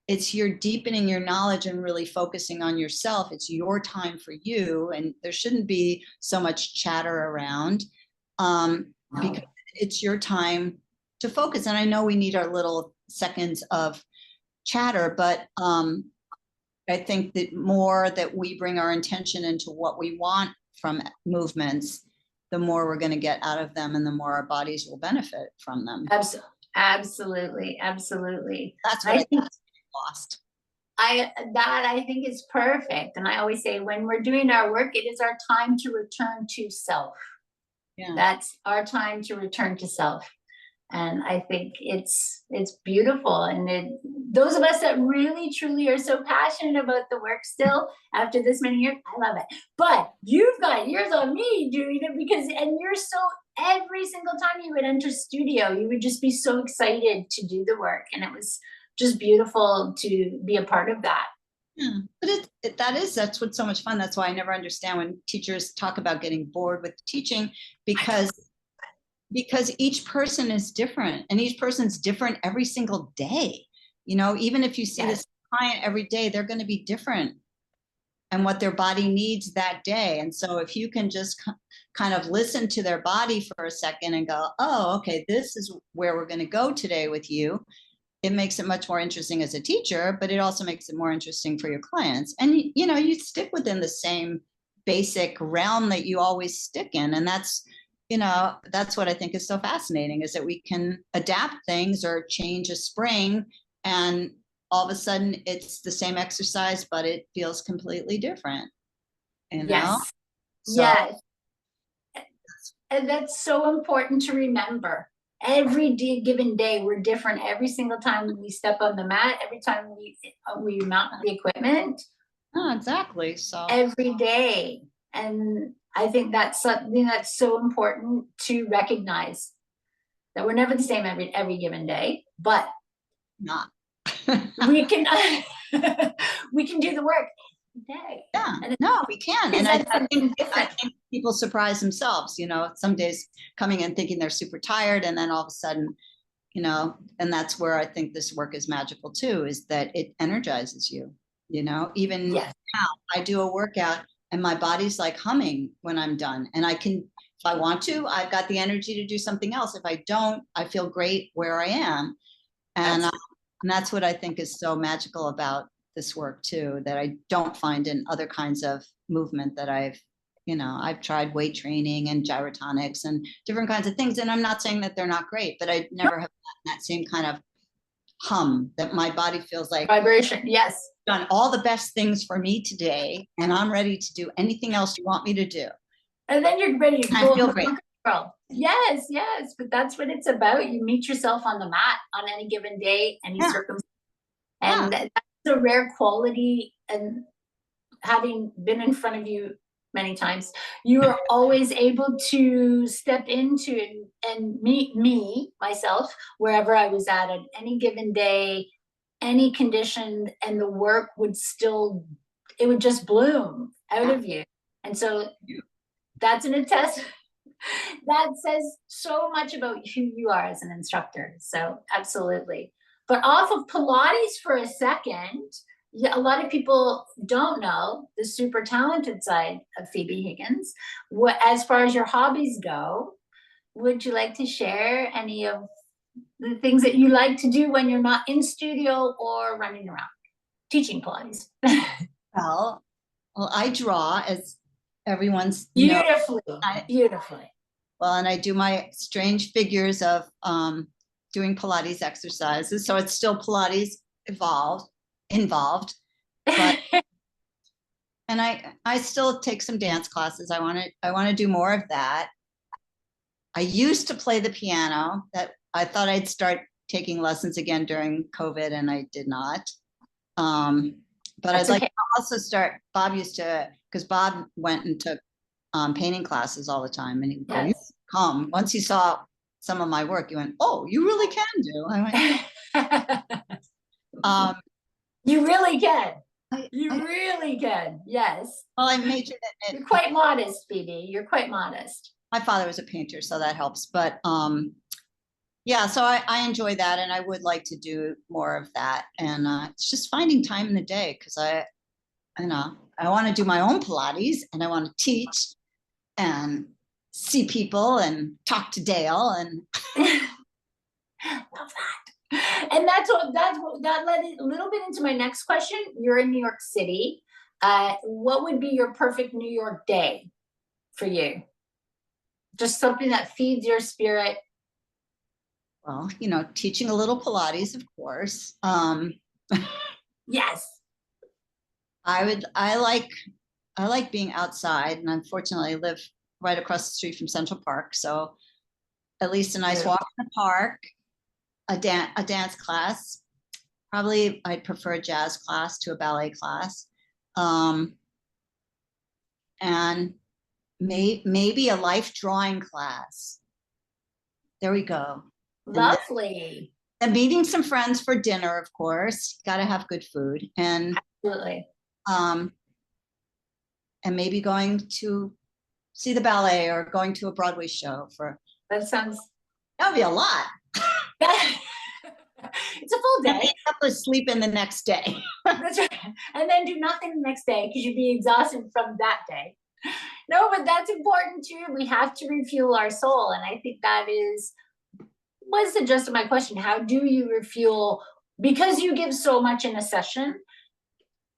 It's you're deepening your knowledge and really focusing on yourself. It's your time for you, and there shouldn't be so much chatter around, because it's your time to focus. And I know we need our little seconds of chatter, but I think that more that we bring our intention into what we want from movements, the more we're going to get out of them and the more our bodies will benefit from them. Absolutely. That's what I think lost. I think is perfect. And I always say, when we're doing our work, it is our time to return to self. Yeah. That's our time to return to self. And I think it's beautiful. And those of us that really truly are so passionate about the work still after this many years, I love it. But you've got years on me doing it, and you're so, every single time you would enter studio, you would just be so excited to do the work. And it was just beautiful to be a part of that. Yeah, but that's what's so much fun. That's why I never understand when teachers talk about getting bored with teaching, because each person is different, and each person's different every single day. Even if you see this client every day, they're going to be different and what their body needs that day. And so if you can just kind of listen to their body for a second and go, oh, okay, this is where we're going to go today with you. It makes it much more interesting as a teacher, but it also makes it more interesting for your clients. And, you stick within the same basic realm that you always stick in. And that's what I think is so fascinating, is that we can adapt things or change a spring, and all of a sudden it's the same exercise, but it feels completely different. Yes. So, yes. And that's so important to remember. Every given day, we're different. Every single time we step on the mat, every time we mount the equipment. Oh, exactly. So every day. And I think that's something that's so important to recognize, that we're never the same every given day, but not. we can we can do the work day. Yeah, no, we can. And I think people surprise themselves, some days coming in thinking they're super tired, and then all of a sudden, and that's where I think this work is magical too, is that it energizes you, even now I do a workout and my body's like humming when I'm done, and I can, if I want to, I've got the energy to do something else. If I don't, I feel great where I am. And that's what I think is so magical about this work too, that I don't find in other kinds of movement that I've tried weight training and gyrotonics and different kinds of things. And I'm not saying that they're not great, but I never have gotten that same kind of hum that my body feels like vibration. Yes. Done all the best things for me today, and I'm ready to do anything else you want me to do. And then you're ready to go. I feel great. Yes. But that's what it's about. You meet yourself on the mat on any given day, any circumstance. And that's a rare quality. And having been in front of you many times, you are always able to step into and meet myself, wherever I was at any given day, any condition, and the work would just bloom out of you. And so that's an attest. That says so much about who you are as an instructor. So absolutely. But off of Pilates for a second, a lot of people don't know the super talented side of Phoebe Higgins. As far as your hobbies go, would you like to share any of the things that you like to do when you're not in studio or running around teaching Pilates? Well, I draw, as everyone's beautifully. Well, and I do my strange figures of doing Pilates exercises, so it's still Pilates involved, but and I still take some dance classes. I want to do more of that. I used to play the piano. That I thought I'd start taking lessons again during COVID, and I did not. But I'd like to also start. Bob used to, because Bob went and took painting classes all the time, and he would go, "You come." Once he saw some of my work, he went, "Oh, you really can do." I went, you really can. You really can. Yes. Well, I majored in it. You're quite modest, Phoebe. You're quite modest. My father was a painter, so that helps. But yeah, so I enjoy that, and I would like to do more of that. And it's just finding time in the day, because I want to do my own Pilates, and I want to teach and see people and talk to Dale and love that. And that led a little bit into my next question. You're in New York City. What would be your perfect New York day for you? Just something that feeds your spirit. Well, teaching a little Pilates, of course. Yes. I like being outside, and unfortunately I live right across the street from Central Park. So at least a nice walk in the park, a dance class. Probably I'd prefer a jazz class to a ballet class. And maybe a life drawing class. There we go. Lovely. And meeting some friends for dinner, of course. Got to have good food. And Absolutely. And maybe going to see the ballet or going to a Broadway show for. That That'll be a lot. It's a full day. You have to sleep in the next day. That's right. And then do nothing the next day because you'd be exhausted from that day. No, but that's important too. We have to refuel our soul. And I think that was the gist of my question. How do you refuel? Because you give so much in a session,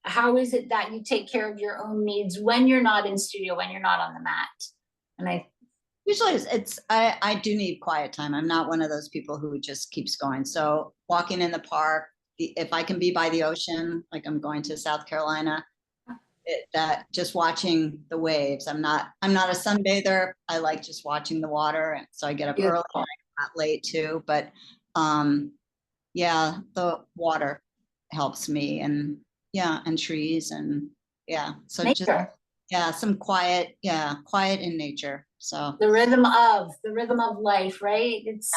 how is it that you take care of your own needs when you're not in studio, when you're not on the mat? And usually I do need quiet time. I'm not one of those people who just keeps going. So walking in the park, if I can be by the ocean, like I'm going to South Carolina, that just watching the waves. I'm not a sunbather. I like just watching the water. And so I get up early, and I get out late too. But yeah, the water helps me, and trees, and so nature. some quiet in nature. So the rhythm of life, right? It's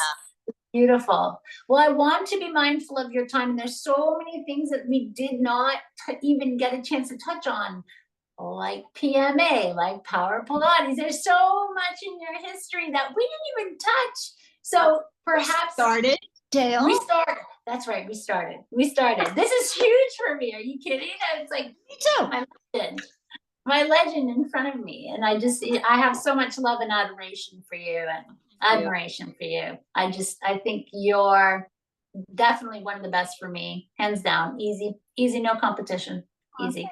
beautiful. Well, I want to be mindful of your time. And there's so many things that we did not even get a chance to touch on, like PMA, like Power Pilates. There's so much in your history that we didn't even touch. So perhaps started, Dale. We started. That's right. We started. This is huge for me. Are you kidding? It's like, me too. My legend in front of me. And I have so much love and adoration for you and admiration for you. I think you're definitely one of the best for me, hands down. Easy, no competition. Easy.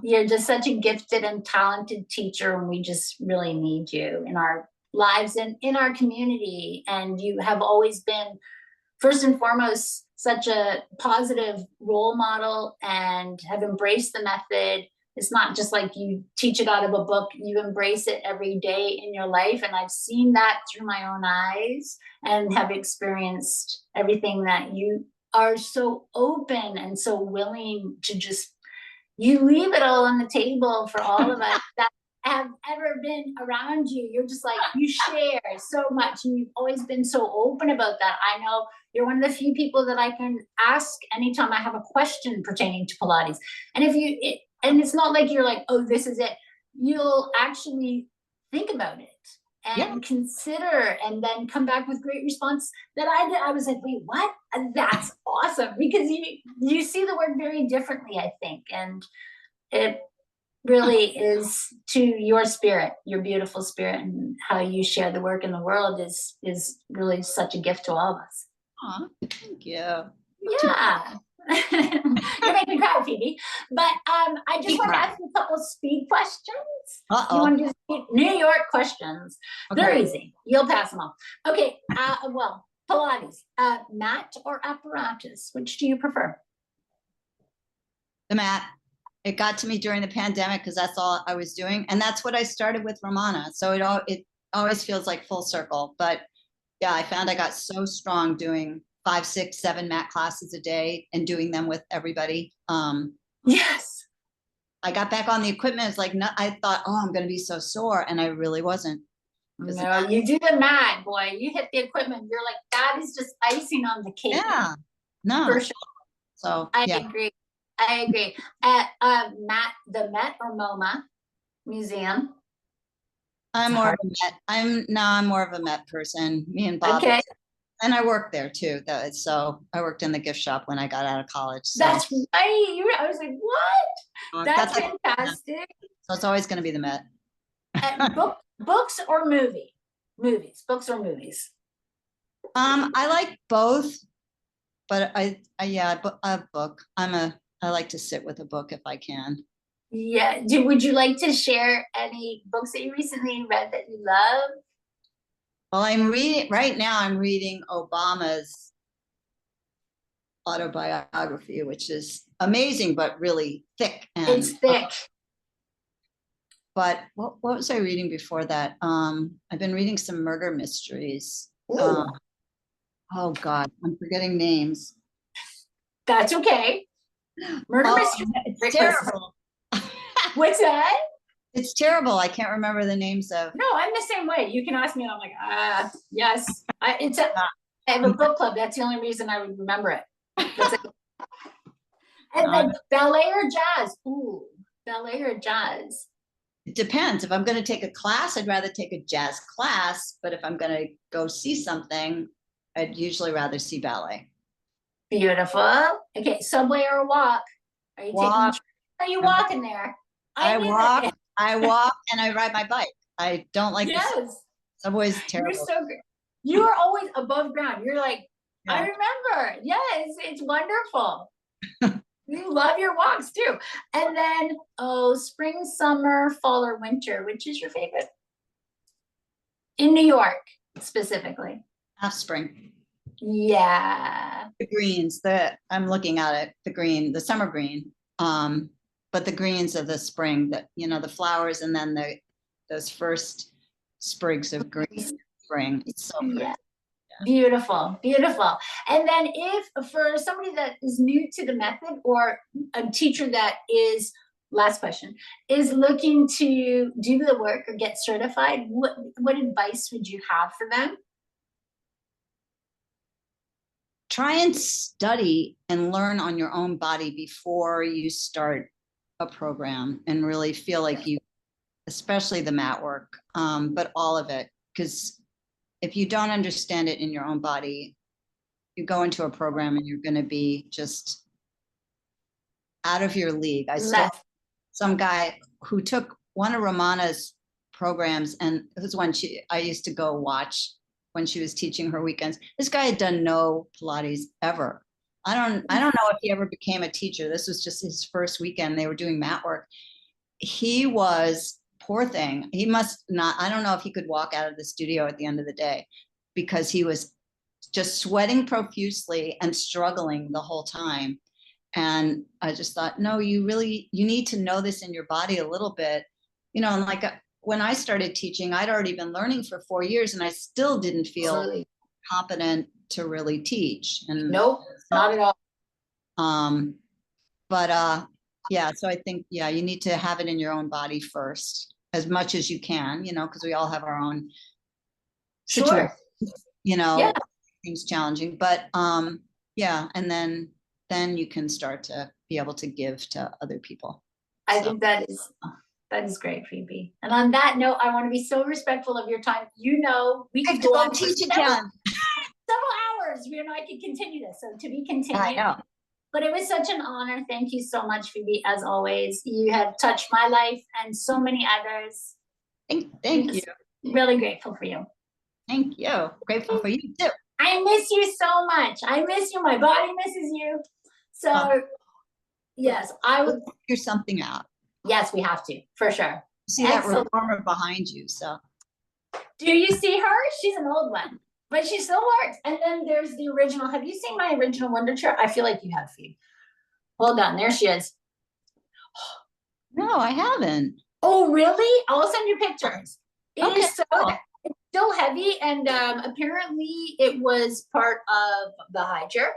You're just such a gifted and talented teacher, and we just really need you in our lives and in our community. And you have always been, first and foremost, such a positive role model and have embraced the method. It's not just like you teach it out of a book, you embrace it every day in your life. And I've seen that through my own eyes and have experienced everything that you are so open and so willing to just, you leave it all on the table for all of us that have ever been around you. You're just like, you share so much, and you've always been so open about that. I know you're one of the few people that I can ask anytime I have a question pertaining to Pilates. And and it's not like you're like, oh, this is it. You'll actually think about it and consider, and then come back with great response that I was like, wait, what? And that's awesome, because you see the work very differently, I think. And it really is to your spirit, your beautiful spirit, and how you share the work in the world is really such a gift to all of us. Aw, thank you. Yeah. You're making me cry, Phoebe. But I just want to ask you a couple of speed questions. You want to do New York questions? Okay. They're easy. You'll pass them all. Okay. Well, Pilates, mat or apparatus? Which do you prefer? The mat. It got to me during the pandemic because that's all I was doing, and that's what I started with Romana. So it always feels like full circle. But yeah, I found I got so strong doing 5, 6, 7 mat classes a day and doing them with everybody. Yes. I got back on the equipment. It's like, no, I thought, oh, I'm going to be so sore. And I really wasn't. No, you do the mat, boy. You hit the equipment. You're like, that is just icing on the cake. Yeah. No. For sure. So I agree. At the Met or MoMA Museum. I'm more of a Met person. Me and Bob. Okay. And I worked there too. So I worked in the gift shop when I got out of college. So. That's right. I was like, what? That's fantastic. So it's always going to be the Met. Books or movies? Books or movies? I like both, but a book. I like to sit with a book if I can. Yeah. Would you like to share any books that you recently read that you love? Well, right now I'm reading Obama's autobiography, which is amazing, but really thick. And It's thick. But what was I reading before that? I've been reading some murder mysteries. Ooh. Oh God, I'm forgetting names. That's okay. Murder mystery. It's terrible. What's that? It's terrible. I can't remember the names of. No, I'm the same way. You can ask me, and I'm like, yes. I have a book club. That's the only reason I would remember it. That's it. And then ballet or jazz? Ooh, ballet or jazz? It depends. If I'm going to take a class, I'd rather take a jazz class. But if I'm going to go see something, I'd usually rather see ballet. Beautiful. Okay, subway or walk? Are you walk. taking? Are you walking there? I walk. I walk and I ride my bike. I don't like yes. Subway's terrible. You're so great. You are always above ground. You're like, yeah. I remember. Yes, it's wonderful. You love your walks too. And then, spring, summer, fall, or winter. Which is your favorite? In New York, specifically. Half spring. Yeah. The greens. I'm looking at it. The green, the summer green. But the greens of the spring. That the flowers, and then those first sprigs of green spring. It's so pretty. Yeah. Beautiful, beautiful. And then if for somebody that is new to the method, or a teacher that is, last question, is looking to do the work or get certified, what advice would you have for them? Try and study and learn on your own body before you start a program, and really feel like you, especially the mat work, but all of it, because if you don't understand it in your own body, you go into a program and you're going to be just out of your league. I saw some guy who took one of Romana's programs, and it was one I used to go watch when she was teaching her weekends. This guy had done no Pilates ever. I don't know if he ever became a teacher. This was just his first weekend. They were doing mat work. He was, poor thing, he must not, I don't know if he could walk out of the studio at the end of the day, because he was just sweating profusely and struggling the whole time. And I just thought, no, you need to know this in your body a little bit, and like when I started teaching, I'd already been learning for 4 years, and I still didn't feel competent to really teach. And nope, not at all. But yeah, so I think, you need to have it in your own body first, as much as you can, because we all have our own situation, things challenging, but and then you can start to be able to give to other people. I think that is great, Phoebe. And on that note, I want to be so respectful of your time. We could go on teach again. Several hours. I could continue this. So to be continued. I know. But it was such an honor. Thank you so much, Phoebe, as always. You have touched my life and so many others. Thank you. Really grateful for you. Thank you. Grateful for you too. I miss you so much. I miss you. My body misses you. So, yes, I would figure something out. Yes, we have to, for sure. See that reformer behind you. So, do you see her? She's an old one. But she still works. And then there's the original. Have you seen my original Wonder Chair? I feel like you have, Phoebe. Hold on. There she is. No, I haven't. Oh, really? I'll send you pictures. It okay. is it's still heavy. And apparently it was part of the high chair.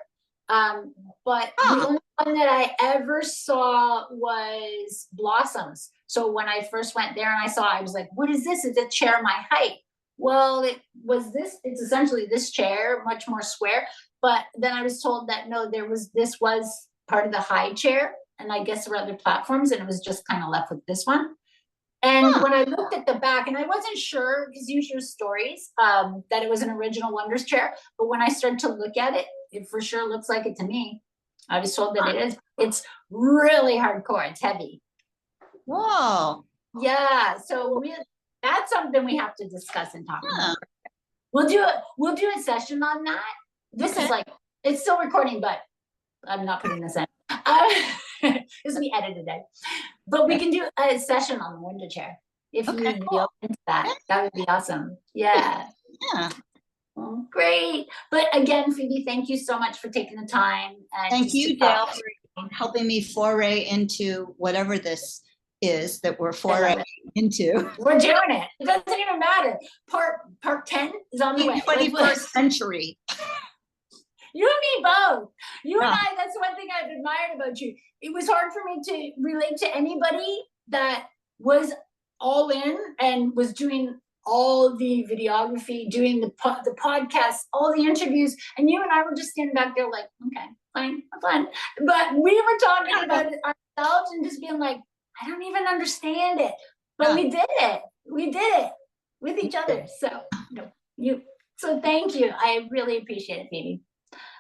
But the only one that I ever saw was Blossoms. So when I first went there and I was like, what is this? It's a chair my height. Well, it's essentially this chair, much more square. But then I was told that no, this was part of the high chair. And I guess there were other platforms, and it was just kind of left with this one. And when I looked at the back, and I wasn't sure, because you hear stories that it was an original Wonders chair. But when I started to look at it, it for sure looks like it to me. I was told that it is. It's really hardcore. It's heavy. Whoa. Yeah. So that's something we have to discuss and talk about. We'll do a session on that. This is it's still recording, but I'm not putting this in. This will be edited today. But we can do a session on the window chair. If you would be open to that, that would be awesome. Yeah. Yeah. Well, great. But again, Phoebe, thank you so much for taking the time. Thank you, Dale, helping me foray into whatever this is that we're foraying into. We're doing it. It doesn't even matter. Part 10 is on the way. 21st century. You and me both. You and Yeah. I, that's one thing I've admired about you. It was hard for me to relate to anybody that was all in and was doing all the videography, doing the podcast, all the interviews. And you and I were just standing back there like, okay, fine, fine. But we were talking about it ourselves and just being like, I don't even understand it. But we did it. We did it with each other. So thank you. I really appreciate it, Phoebe.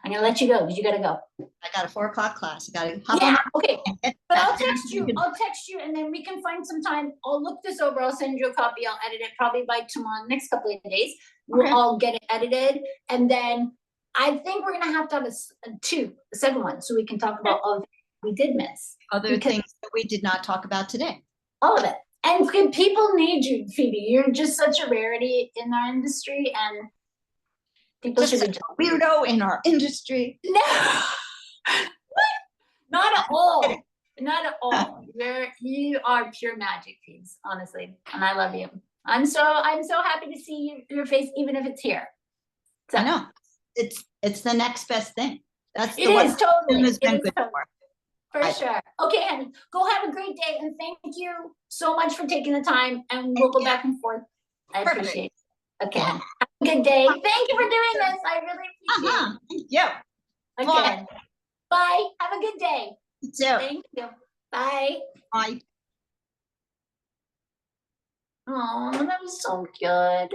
I'm gonna let you go because you gotta go. I got a 4 o'clock class. I gotta hop on. Okay. But I'll text you. I'll text you, and then we can find some time. I'll look this over. I'll send you a copy. I'll edit it probably by tomorrow, next couple of days. We'll all get it edited, and then I think we're gonna have to have a second one, so we can talk about all we did miss. Other things that we did not talk about today. All of it. And people need you, Phoebe. You're just such a rarity in our industry, and people should be a weirdo in our industry. No, not at all. Not at all. You are pure magic, Phoebes, honestly, and I love you. I'm so happy to see your face, even if it's here. So, I know it's the next best thing. That's it is totally. Has been good for sure. Okay, honey, go have a great day, and thank you so much for taking the time. And we'll go back and forth. I appreciate it. Okay. Have a good day. Thank you for doing this. I really appreciate it. Yeah. Okay. Bye. Have a good day. You too. Thank you. Bye. Bye. Oh, that was so good.